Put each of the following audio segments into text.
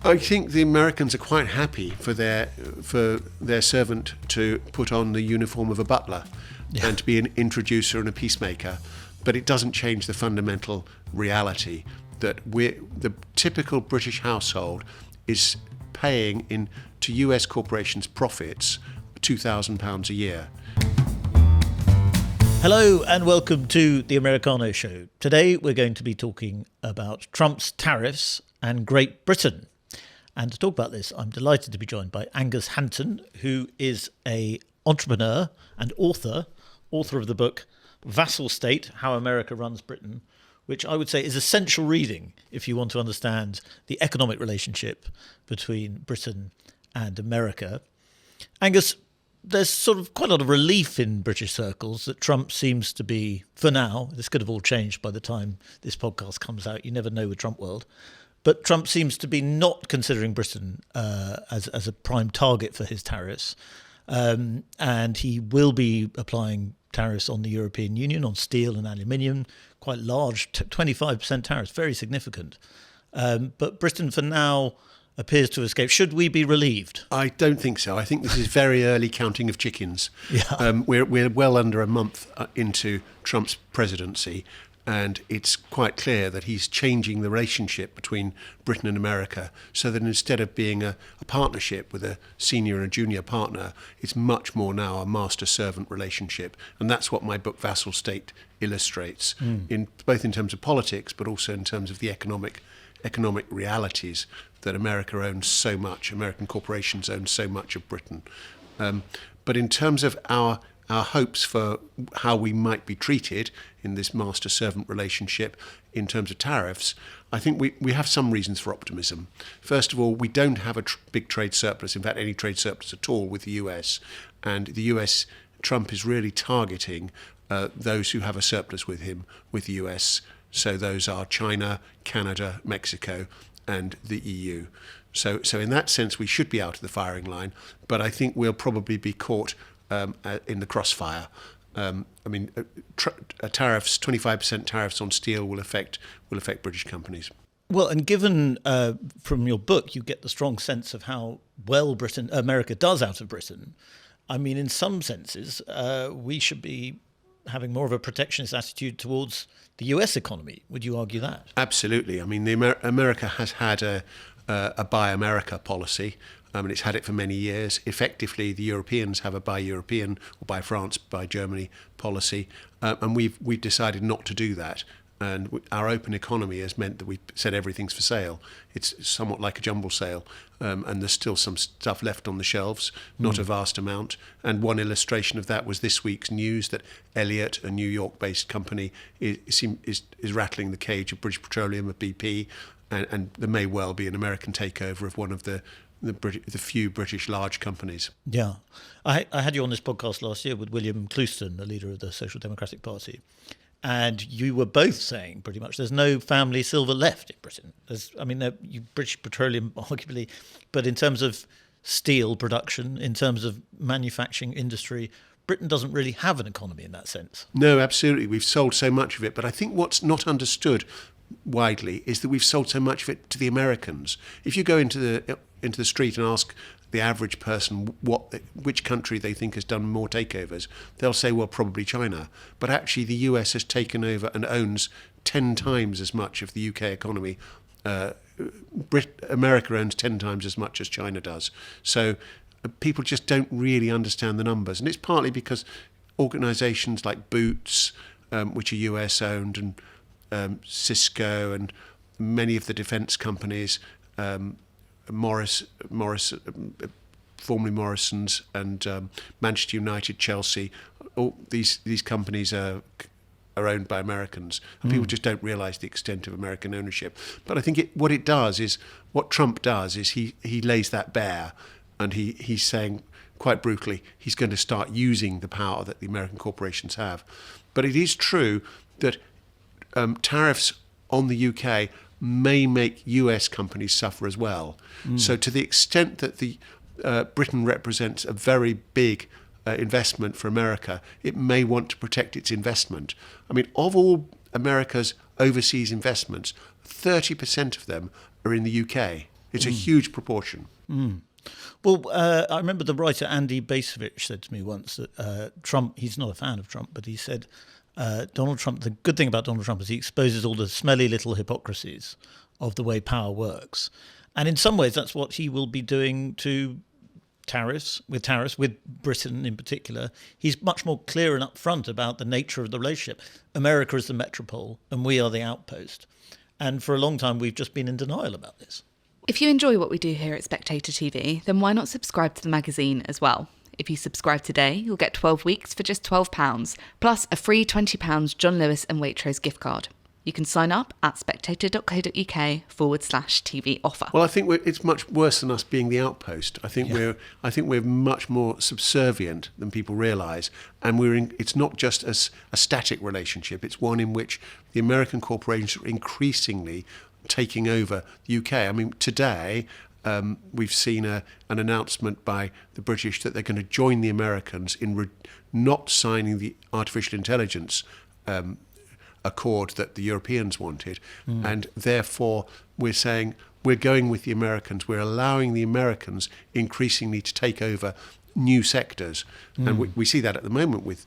I think the Americans are quite happy for their servant to put on the uniform of a butler and to be an introducer and a peacemaker, but it doesn't change the fundamental reality that the typical British household is paying to US corporations' profits £2,000 a year. Hello and welcome to the Americano Show. Today we're going to be talking about Trump's tariffs and Great Britain. And to talk about this, I'm delighted to be joined by Angus Hanton, who is an entrepreneur and author of the book Vassal State, How America Runs Britain, which I would say is essential reading if you want to understand the economic relationship between Britain and America. Angus, there's sort of quite a lot of relief in British circles that Trump seems to be, for now, this could have all changed by the time this podcast comes out, you never know with Trump world, but Trump seems to be not considering Britain as a prime target for his tariffs. And he will be applying tariffs on the European Union, on steel and aluminium, quite large, 25% tariffs, very significant. But Britain, for now, appears to escape. Should we be relieved? I don't think so. I think this is very early counting of chickens. Yeah. We're well under a month into Trump's presidency, and it's quite clear that he's changing the relationship between Britain and America so that instead of being a partnership with a senior and a junior partner, it's much more now a master-servant relationship. And that's what my book Vassal State illustrates, both in terms of politics but also in terms of the economic realities that America owns so much, American corporations own so much of Britain. But in terms of our hopes for how we might be treated in this master-servant relationship in terms of tariffs, I think we have some reasons for optimism. First of all, we don't have a big trade surplus, in fact any trade surplus at all with the US. And the US, Trump is really targeting those who have a surplus with him, with the US. So those are China, Canada, Mexico, and the EU. So in that sense, we should be out of the firing line, but I think we'll probably be caught in the crossfire. Tariffs, 25% tariffs on steel will affect British companies. Well, and given from your book, you get the strong sense of how well America does out of Britain. I mean, in some senses, we should be having more of a protectionist attitude towards the US economy. Would you argue that? Absolutely. I mean, America has had a Buy America policy, and it's had it for many years. Effectively, the Europeans have a Buy European or Buy France, Buy Germany policy, and we've decided not to do that. And our open economy has meant that we said everything's for sale. It's somewhat like a jumble sale, and there's still some stuff left on the shelves, not a vast amount. And one illustration of that was this week's news that Elliott, a New York-based company, is rattling the cage of British Petroleum, of BP, and there may well be an American takeover of one of the few British large companies. Yeah. I had you on this podcast last year with William Clouston, the leader of the Social Democratic Party. And you were both saying pretty much there's no family silver left in Britain. British Petroleum arguably, but in terms of steel production, in terms of manufacturing industry, Britain doesn't really have an economy in that sense. No, absolutely. We've sold so much of it. But I think what's not understood widely is that we've sold so much of it to the Americans. If you go into the street and ask the average person which country they think has done more takeovers, they'll say, well, probably China. But actually the US has taken over and owns 10 times as much of the UK economy. America owns 10 times as much as China does. So people just don't really understand the numbers. And it's partly because organisations like Boots, which are US owned, and Cisco and many of the defence companies, formerly Morrison's, and Manchester United, Chelsea, all these companies are owned by Americans, and people just don't realise the extent of American ownership. But I think what Trump does is he lays that bare, and he's saying quite brutally he's going to start using the power that the American corporations have. But it is true that tariffs on the UK may make US companies suffer as well. So to the extent that Britain represents a very big investment for America, it may want to protect its investment. I mean, of all America's overseas investments, 30% of them are in the UK. It's a huge proportion. Well, I remember the writer Andy Bacevich said to me once that Trump, he's not a fan of Trump, but he said Donald Trump, the good thing about Donald Trump is he exposes all the smelly little hypocrisies of the way power works. And in some ways, that's what he will be doing to tariffs, with Britain in particular. He's much more clear and upfront about the nature of the relationship. America is the metropole and we are the outpost. And for a long time, we've just been in denial about this. If you enjoy what we do here at Spectator TV, then why not subscribe to the magazine as well? If you subscribe today, you'll get 12 weeks for just £12, plus a free £20 John Lewis and Waitrose gift card. You can sign up at spectator.co.uk/TV offer. Well, I think it's much worse than us being the outpost. I think we're much more subservient than people realise, and it's not just a static relationship. It's one in which the American corporations are increasingly taking over the UK. I mean, today we've seen an announcement by the British that they're going to join the Americans in not signing the artificial intelligence accord that the Europeans wanted, and therefore we're saying we're going with the Americans. We're allowing the Americans increasingly to take over new sectors, and we see that at the moment with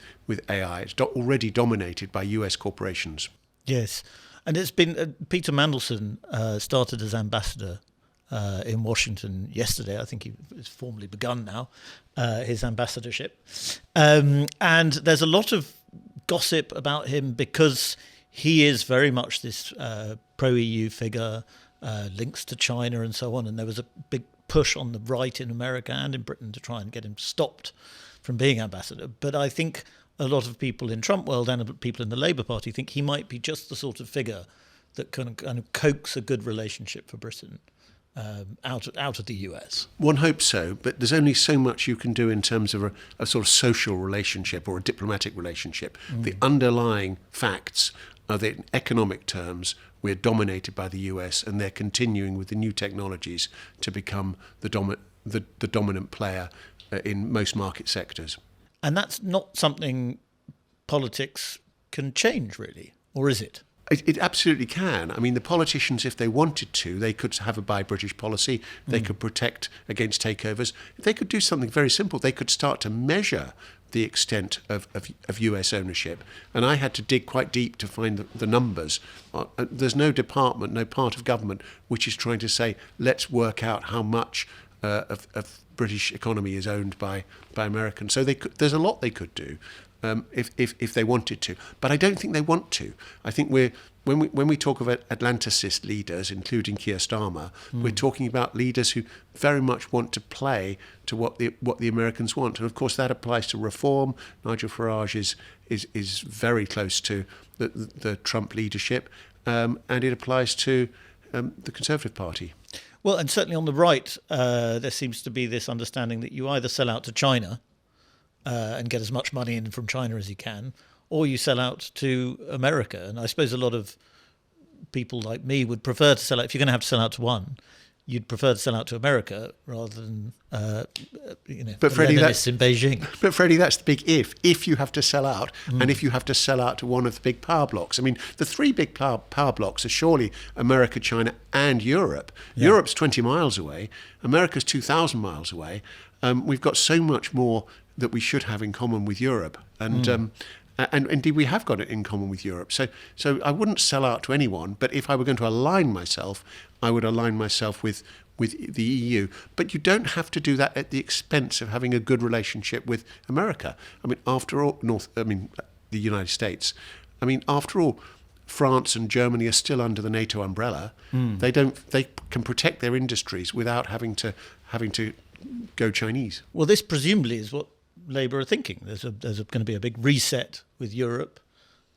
AI. It's already dominated by US corporations. Yes, and it's been Peter Mandelson started as ambassador in Washington yesterday. I think he's formally begun now his ambassadorship, and there's a lot of gossip about him because he is very much this pro-EU figure, links to China and so on, and there was a big push on the right in America and in Britain to try and get him stopped from being ambassador. But I think a lot of people in Trump world and people in the Labour Party think he might be just the sort of figure that kind of coax a good relationship for Britain out of the US. One hopes so, but there's only so much you can do in terms of a sort of social relationship or a diplomatic relationship. The underlying facts are that in economic terms, we're dominated by the US, and they're continuing with the new technologies to become the dominant player in most market sectors. And that's not something politics can change, really, or is it? It absolutely can. I mean, the politicians, if they wanted to, they could have a buy British policy. They could protect against takeovers. They could do something very simple. They could start to measure the extent of US ownership. And I had to dig quite deep to find the numbers. There's no department, no part of government which is trying to say, let's work out how much of British economy is owned by Americans. So there's a lot they could do. If they wanted to, but I don't think they want to. I think when we talk about Atlanticist leaders, including Keir Starmer, we're talking about leaders who very much want to play to what the Americans want, and of course that applies to reform. Nigel Farage is very close to the Trump leadership, and it applies to the Conservative Party. Well, and certainly on the right, there seems to be this understanding that you either sell out to China and get as much money in from China as you can, or you sell out to America. And I suppose a lot of people like me would prefer to sell out. If you're going to have to sell out to one, you'd prefer to sell out to America rather than but Freddie, Leninists in Beijing. But Freddie, that's the big if you have to sell out, and if you have to sell out to one of the big power blocks. I mean, the three big power blocks are surely America, China and Europe. Yeah. Europe's 20 miles away. America's 2,000 miles away. We've got so much more that we should have in common with Europe. And indeed, we have got it in common with Europe. So I wouldn't sell out to anyone, but if I were going to align myself, I would align myself with the EU. But you don't have to do that at the expense of having a good relationship with America. I mean, after all, the United States. I mean, after all, France and Germany are still under the NATO umbrella. They can protect their industries without having to go Chinese. Well, this presumably is what Labour are thinking. There's going to be a big reset with Europe,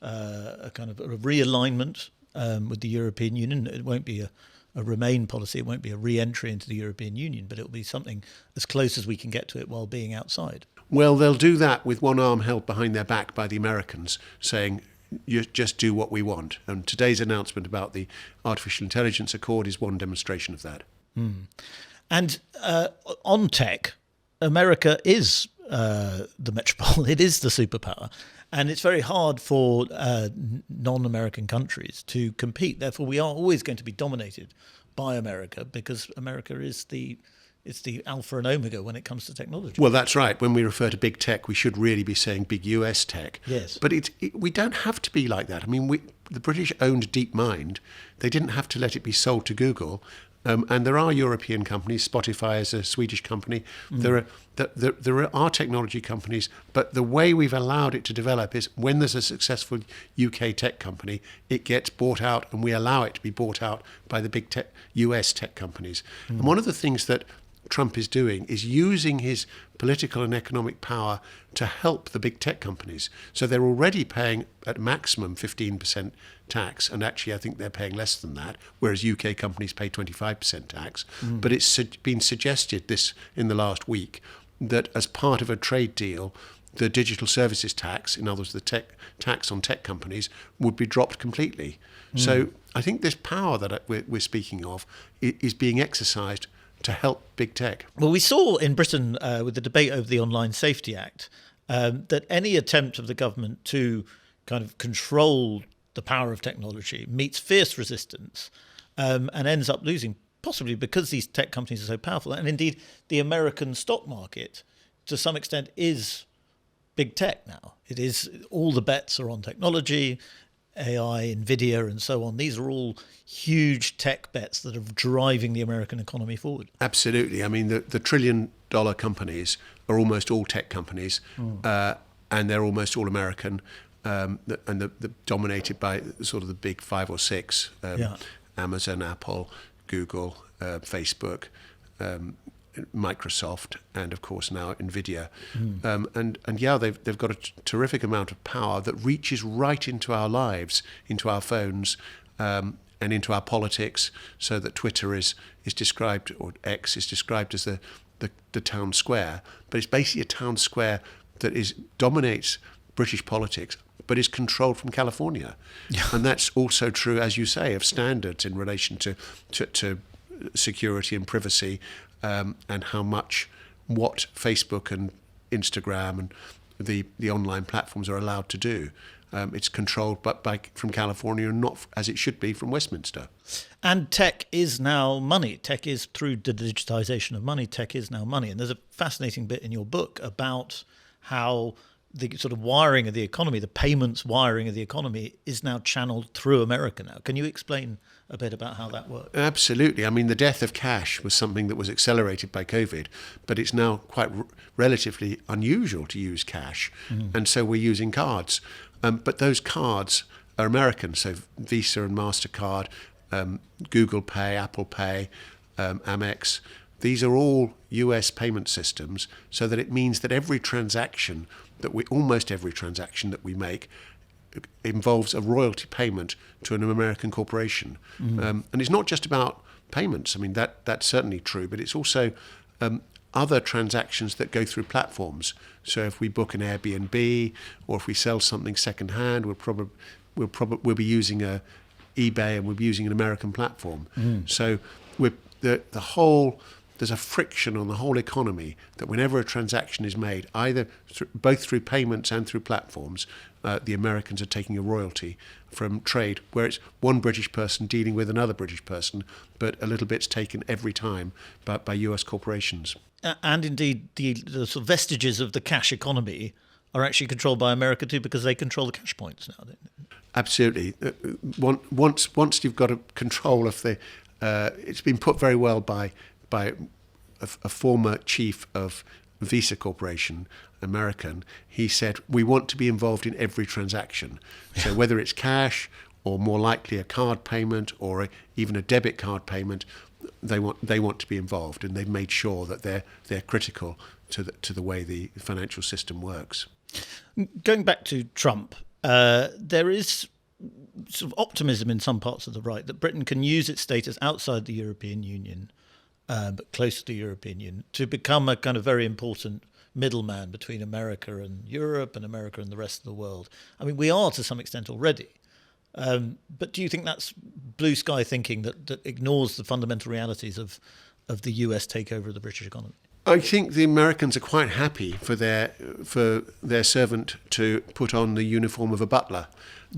a kind of a realignment with the European Union. It won't be a Remain policy. It won't be a re-entry into the European Union, but it'll be something as close as we can get to it while being outside. Well, they'll do that with one arm held behind their back by the Americans, saying, you just do what we want. And today's announcement about the artificial intelligence accord is one demonstration of that. And on tech, America is the metropole. It is the superpower. And it's very hard for non-American countries to compete. Therefore, we are always going to be dominated by America because America is the alpha and omega when it comes to technology. Well, that's right. When we refer to big tech, we should really be saying big US tech. Yes. But we don't have to be like that. I mean, the British owned DeepMind. They didn't have to let it be sold to Google. And there are European companies. Spotify is a Swedish company. There are technology companies, but the way we've allowed it to develop is when there's a successful UK tech company, it gets bought out, and we allow it to be bought out by the big US tech companies. And one of the things that Trump is doing is using his political and economic power to help the big tech companies. So they're already paying at maximum 15% tax, and actually I think they're paying less than that, whereas UK companies pay 25% tax. But it's been suggested this in the last week that as part of a trade deal, the digital services tax, in other words, the tax on tech companies, would be dropped completely. So I think this power that we're speaking of is being exercised to help big tech. Well, we saw in Britain with the debate over the Online Safety Act that any attempt of the government to kind of control the power of technology meets fierce resistance and ends up losing, possibly because these tech companies are so powerful. And indeed, the American stock market, to some extent, is big tech now. It is, all the bets are on technology, AI, Nvidia, and so on. These are all huge tech bets that are driving the American economy forward. Absolutely. I mean, the trillion-dollar companies are almost all tech companies, and they're almost all American, and they're dominated by sort of the big 5 or 6, Amazon, Apple, Google, Facebook, Microsoft, and of course now Nvidia, and yeah, they've got a terrific amount of power that reaches right into our lives, into our phones, and into our politics. So that Twitter is described, or X is described as the town square, but it's basically a town square that dominates British politics, but is controlled from California, and that's also true, as you say, of standards in relation to security and privacy. And what Facebook and Instagram and the online platforms are allowed to do. It's controlled from California and not as it should be from Westminster. And tech is now money. Tech is, through the digitization of money, tech is now money. And there's a fascinating bit in your book about how the sort of wiring of the economy, the payments wiring of the economy, is now channeled through America now. Can you explain a bit about how that works? Absolutely. I mean, the death of cash was something that was accelerated by COVID, but it's now quite relatively unusual to use cash. And so we're using cards. But those cards are American, so Visa and MasterCard, Google Pay, Apple Pay, Amex. These are all US payment systems, so that it means that almost every transaction that we make involves a royalty payment to an American corporation. And it's not just about payments. I mean, that's certainly true, but it's also other transactions that go through platforms. So if we book an Airbnb, or if we sell something secondhand, we'll be using eBay, and we'll be using an American platform. So there's a friction on the whole economy that whenever a transaction is made, either both through payments and through platforms, the Americans are taking a royalty from trade, where it's one British person dealing with another British person, but a little bit's taken every time by US corporations. And indeed, the sort of vestiges of the cash economy are actually controlled by America too, because they control the cash points now. Absolutely. Once you've got a control of the, it's been put very well by a former chief of Visa Corporation, American. He said, we want to be involved in every transaction. So whether it's cash, or more likely a card payment, or even a debit card payment, they want to be involved, and they've made sure that they're critical to the way the financial system works. Going back to Trump, there is sort of optimism in some parts of the right that Britain can use its status outside the European Union, but close to the European Union, to become a kind of very important middleman between America and Europe, and America and the rest of the world. I mean, we are to some extent already. But do you think that's blue sky thinking that ignores the fundamental realities of the US takeover of the British economy? I think the Americans are quite happy for their servant to put on the uniform of a butler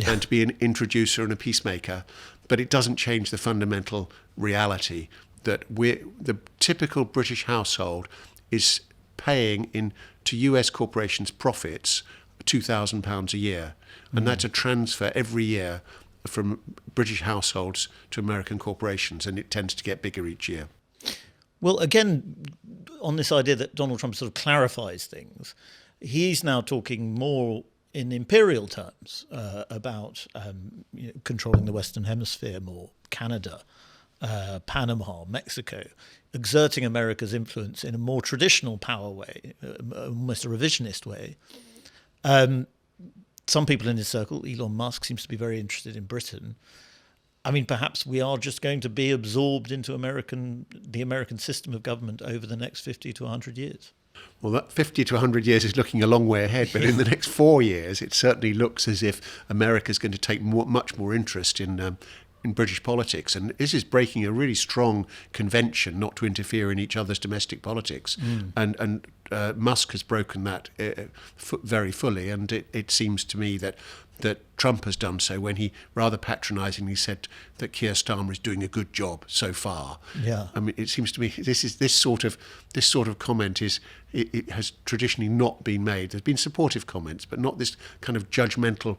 and to be an introducer and a peacemaker. but it doesn't change the fundamental reality that the typical British household is paying to US corporations' profits £2,000 a year, and that's a transfer every year from British households to American corporations, and it tends to get bigger each year. Well, again, on this idea that Donald Trump sort of clarifies things, he's now talking more in imperial terms about controlling the Western Hemisphere more, Canada, Panama, Mexico, exerting America's influence in a more traditional power way, almost a revisionist way. Some people in his circle, Elon Musk, seems to be very interested in Britain. I mean, perhaps we are just going to be absorbed into the American system of government over the next 50 to 100 years. Well, that 50 to 100 years is looking a long way ahead, but in the next 4 years, it certainly looks as if America's going to take much more interest in British politics. And this is breaking a really strong convention not to interfere in each other's domestic politics. And Musk has broken that very fully. And it seems to me that Trump has done so when he rather patronisingly said that Keir Starmer is doing a good job so far. Yeah. I mean, it seems to me this sort of comment it has traditionally not been made. There's been supportive comments, but not this kind of judgmental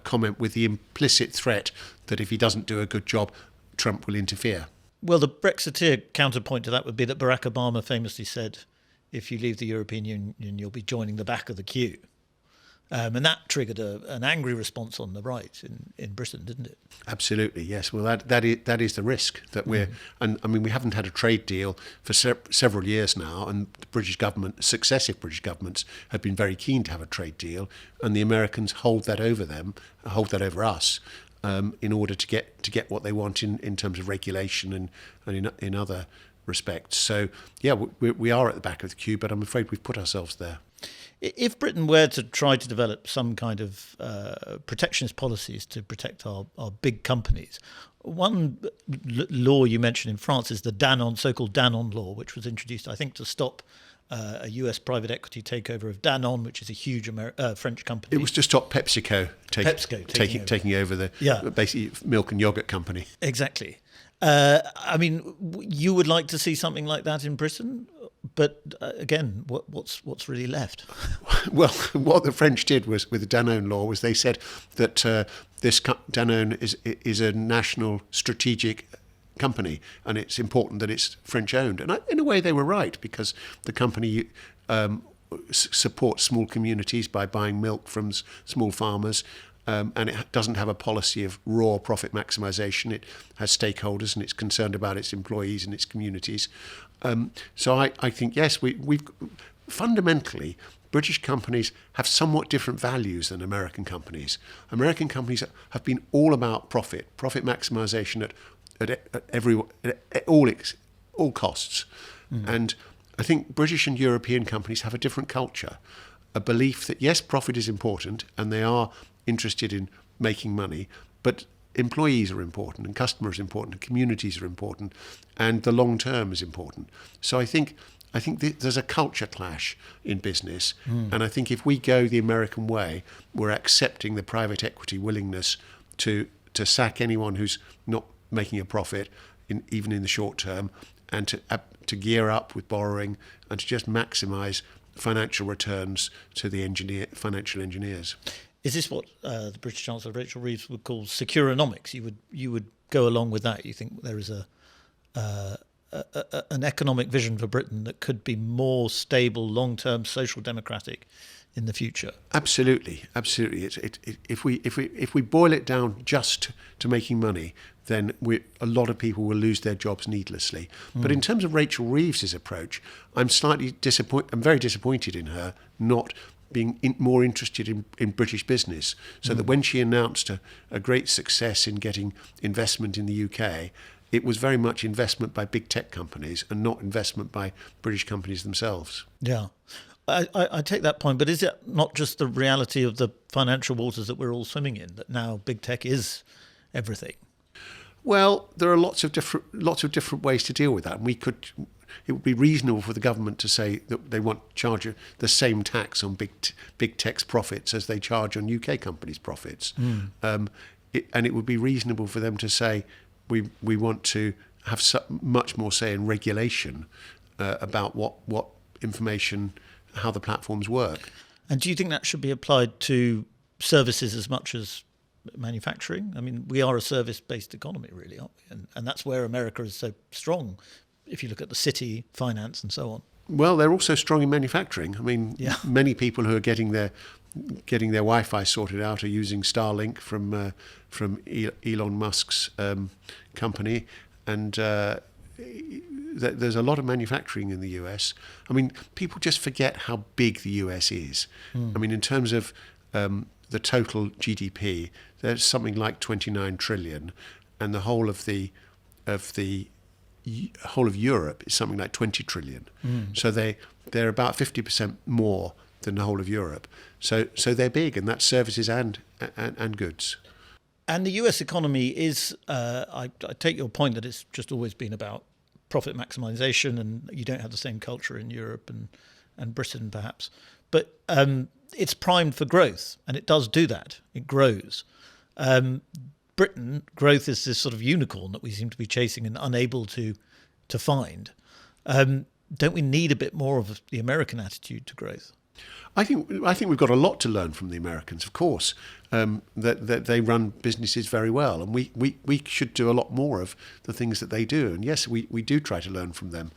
comment with the implicit threat that if he doesn't do a good job, Trump will interfere. Well, the Brexiteer counterpoint to that would be that Barack Obama famously said, if you leave the European Union, you'll be joining the back of the queue. And that triggered an angry response on the right in Britain, didn't it? Absolutely, yes. Well, that is the risk that we're... And I mean, we haven't had a trade deal for several years now, and the British government, successive British governments, have been very keen to have a trade deal, and the Americans hold that over us, in order to get what they want in terms of regulation and in other respects. So, yeah, we are at the back of the queue, but I'm afraid we've put ourselves there. If Britain were to try to develop some kind of protectionist policies to protect our big companies, one law you mentioned in France is the so-called Danone law, which was introduced, I think, to stop a US private equity takeover of Danone, which is a huge French company. It was to stop PepsiCo taking over the basically milk and yogurt company. Exactly. I mean, you would like to see something like that in Britain? But again, what's really left? Well, what the French did was with the Danone law was they said that this Danone is a national strategic company, and it's important that it's French owned. And in a way, they were right, because the company supports small communities by buying milk from small farmers. And it doesn't have a policy of raw profit maximisation. It has stakeholders, and it's concerned about its employees and its communities. So I think, yes, we've fundamentally, British companies have somewhat different values than American companies. American companies have been all about profit maximisation at all costs. And I think British and European companies have a different culture, a belief that, yes, profit is important, and they are interested in making money, but employees are important, and customers are important, and communities are important, and the long term is important. So I think there's a culture clash in business, and I think if we go the American way, we're accepting the private equity willingness to sack anyone who's not making a profit, even in the short term, and to gear up with borrowing and to just maximise financial returns to the financial engineers. Is this what the British Chancellor Rachel Reeves would call securonomics? You would go along with that? You think there is an economic vision for Britain that could be more stable, long-term, social democratic in the future? Absolutely. If we boil it down just to making money, then a lot of people will lose their jobs needlessly. But in terms of Rachel Reeves's approach, I'm very disappointed in her not being more interested in British business, so that when she announced a great success in getting investment in the UK, it was very much investment by big tech companies and not investment by British companies themselves. Yeah, I take that point, but is it not just the reality of the financial waters that we're all swimming in, that now big tech is everything? Well, there are lots of different ways to deal with that. It would be reasonable for the government to say that they want to charge the same tax on big tech's profits as they charge on UK companies' profits. and it would be reasonable for them to say, we want to have much more say in regulation about what information, how the platforms work. And do you think that should be applied to services as much as manufacturing? I mean, we are a service-based economy, really, aren't we? And that's where America is so strong, if you look at the city, finance, and so on. Well, they're also strong in manufacturing. I mean, many people who are getting their Wi-Fi sorted out are using Starlink from Elon Musk's company, and there's a lot of manufacturing in the US. I mean, people just forget how big the US is. I mean, in terms of the total GDP, there's something like 29 trillion, and the whole of Europe is something like 20 trillion. So they're about 50% more than the whole of Europe. So they're big, and that's services and goods. And the US economy is, I take your point that it's just always been about profit maximisation, and you don't have the same culture in Europe and Britain perhaps. But it's primed for growth, and it does do that. It grows. Britain, growth is this sort of unicorn that we seem to be chasing and unable to find. Don't we need a bit more of the American attitude to growth? I think we've got a lot to learn from the Americans, of course, that they run businesses very well, and we should do a lot more of the things that they do. And yes, we do try to learn from them,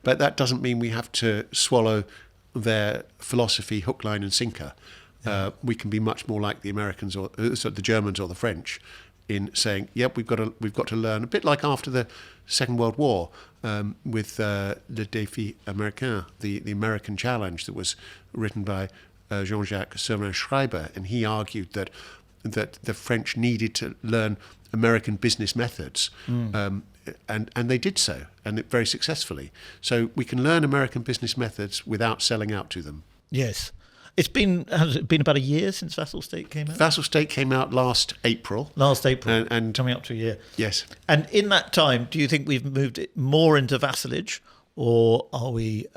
but that doesn't mean we have to swallow their philosophy hook, line, and sinker. We can be much more like the Americans or the Germans or the French in saying, yep, we've got to learn, a bit like after the Second World War with Le Défi Américain, the American challenge that was written by Jean-Jacques Schreiber, and he argued that the French needed to learn American business methods, and they did so, and very successfully. So we can learn American business methods without selling out to them. Yes. Has it been about a year since Vassal State came out? Vassal State came out last April. And coming up to a year. Yes. And in that time, do you think we've moved it more into vassalage, or are we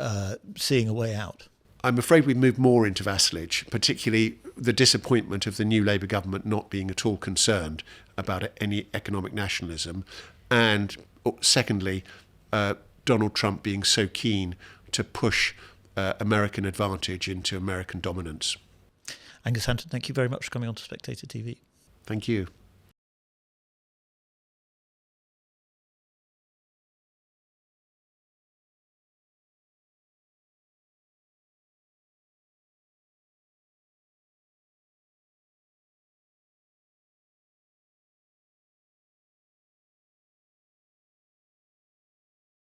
seeing a way out? I'm afraid we've moved more into vassalage, particularly the disappointment of the new Labour government not being at all concerned about any economic nationalism, and secondly, Donald Trump being so keen to push American advantage into American dominance. Angus Hanton, thank you very much for coming on to Spectator TV. Thank you.